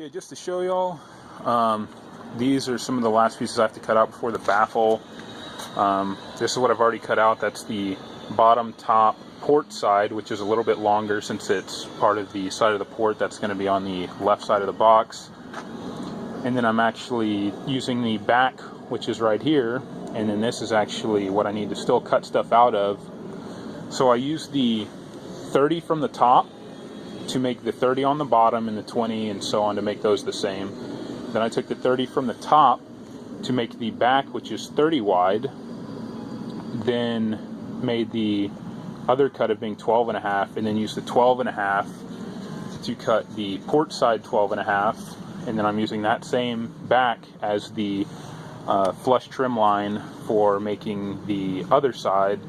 Okay, just to show y'all, these are some of the last pieces I have to cut out before the baffle. This is what I've already cut out. That's the bottom top port side, which is a little bit longer since it's part of the side of the port that's going to be on the left side of the box. And then I'm actually using the back, which is right here, and then this is actually what I need to still cut stuff out of. So I use the 30 from the top to make the 30 on the bottom and the 20 and so on to make those the same. Then I took the 30 from the top to make the back, which is 30 wide, then made the other cut of being 12 and a half, and then used the 12 and a half to cut the port side 12 and a half, and then I'm using that same back as the flush trim line for making the other side,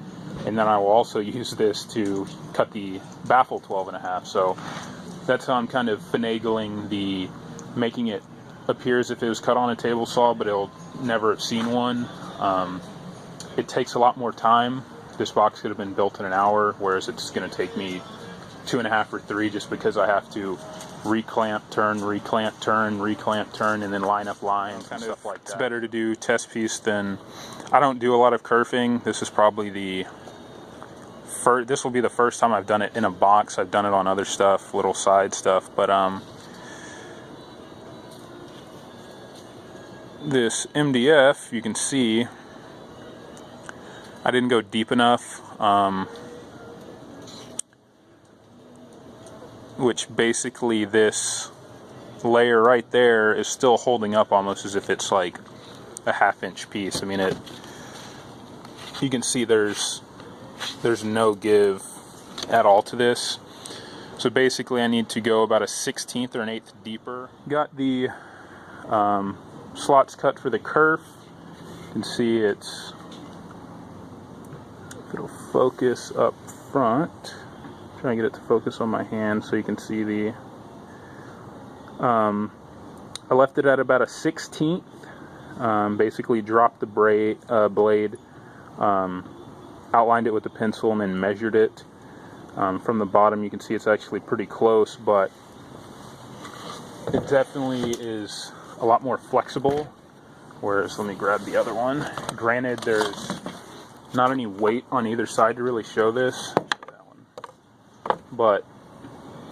and then I will also use this to cut the baffle 12 and a half. So that's how I'm kind of finagling the making it appear as if it was cut on a table saw, but it'll never have seen one. It takes a lot more time. This box could have been built in an hour, whereas it's going to take me 2.5 or 3 just because I have to reclamp, turn, reclamp, turn, reclamp, turn, and then line up lines and stuff like that. It's better to do test piece than... I don't do a lot of kerfing. This is probably the first... This will be the first time I've done it in a box. I've done it on other stuff, little side stuff, but this MDF, you can see I didn't go deep enough, which basically this layer right there is still holding up almost as if it's like a 1/2 inch piece. I mean, you can see there's no give at all to this. So basically I need to go about a 1/16 or an 1/8 deeper. Got the slots cut for the kerf. You can see it's, if it'll focus up front, trying to get it to focus on my hand so you can see the I left it at about a 1/16. Basically dropped the blade, outlined it with the pencil, and then measured it. From the bottom you can see it's actually pretty close, but it definitely is a lot more flexible, whereas, let me grab the other one. Granted, there's not any weight on either side to really show this, but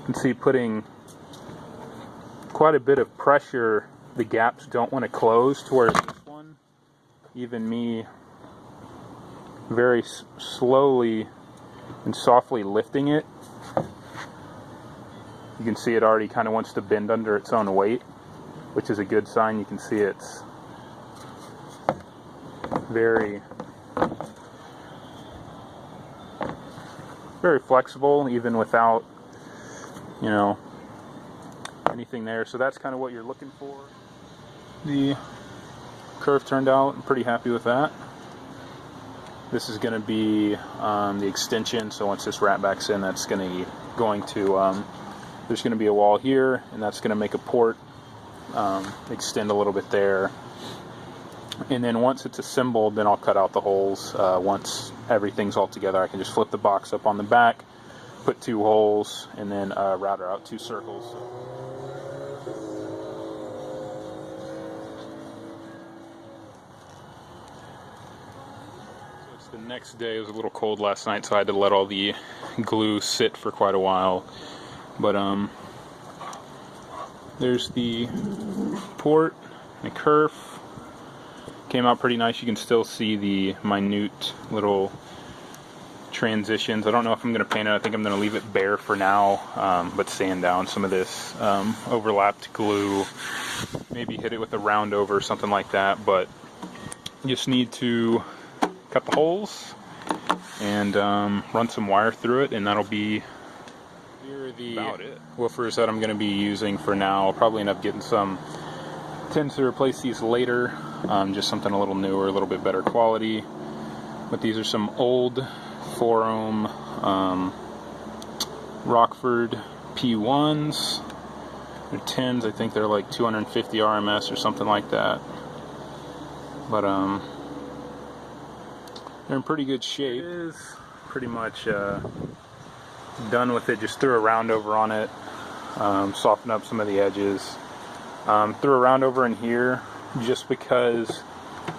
you can see putting quite a bit of pressure, the gaps don't want to close, to where this one, even me very slowly and softly lifting it, you can see it already kind of wants to bend under its own weight, which is a good sign. You can see it's very flexible, even without, you know, anything there. So that's kind of what you're looking for. The kerf turned out. I'm pretty happy with that. This is going to be the extension, so once this rat backs in, that's going to there's going to be a wall here, and that's going to make a port extend a little bit there. And then once it's assembled, then I'll cut out the holes. Once everything's all together, I can just flip the box up on the back, put 2 holes, and then router out 2 circles. So it's the next day. It was a little cold last night, so I had to let all the glue sit for quite a while. But there's the port, the kerf. Came out pretty nice. You can still see the minute little transitions. I don't know if I'm going to paint it. I think I'm going to leave it bare for now, but sand down some of this overlapped glue. Maybe hit it with a round over or something like that. But you just need to cut the holes and run some wire through it, and that'll be about it. Woofers that I'm going to be using for now. I'll probably end up getting some 10's to replace these later. Just something a little newer, a little bit better quality. But these are some old 4-ohm Rockford P1s. They're 10's. I think they're like 250 RMS or something like that. But they're in pretty good shape. It is pretty much done with it. Just threw a round over on it, soften up some of the edges. Threw a round over in here just because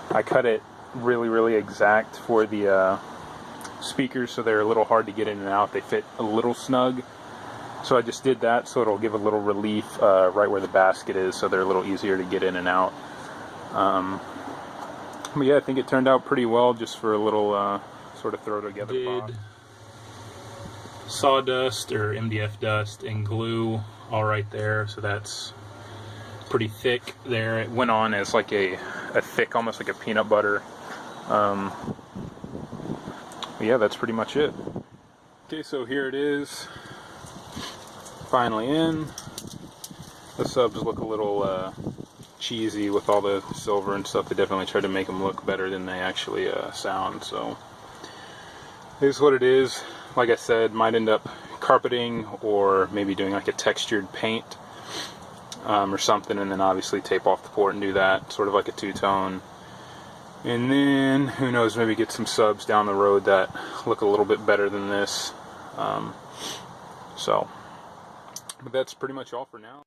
I cut it really exact for the speakers, so they're a little hard to get in and out. They fit a little snug, so I just did that so it'll give a little relief right where the basket is, so they're a little easier to get in and out. But yeah, I think it turned out pretty well just for a little sort of throw together box. Sawdust or MDF dust and glue all right there, so that's pretty thick there. It went on as like a thick, almost like a peanut butter. But yeah, that's pretty much it. Okay, so here it is, finally in. The subs look a little cheesy with all the silver and stuff. They definitely tried to make them look better than they actually sound, so it is what it is. Like I said, might end up carpeting or maybe doing like a textured paint or something, and then obviously tape off the port and do that, sort of like a two-tone. And then, who knows, maybe get some subs down the road that look a little bit better than this. But that's pretty much all for now.